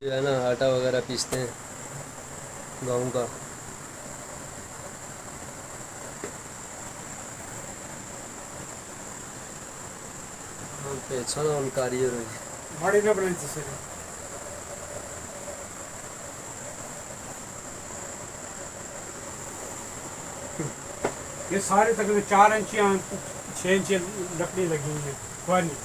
जो है ना आटा वगैरह पीसते हैं गाँव का। पहचाना उन कारीगर बड़ी न बनाई थी सर। ये सारे तकरीबन 4 इंच या 6 इंच लकड़ी लगी हुई है पुरानी।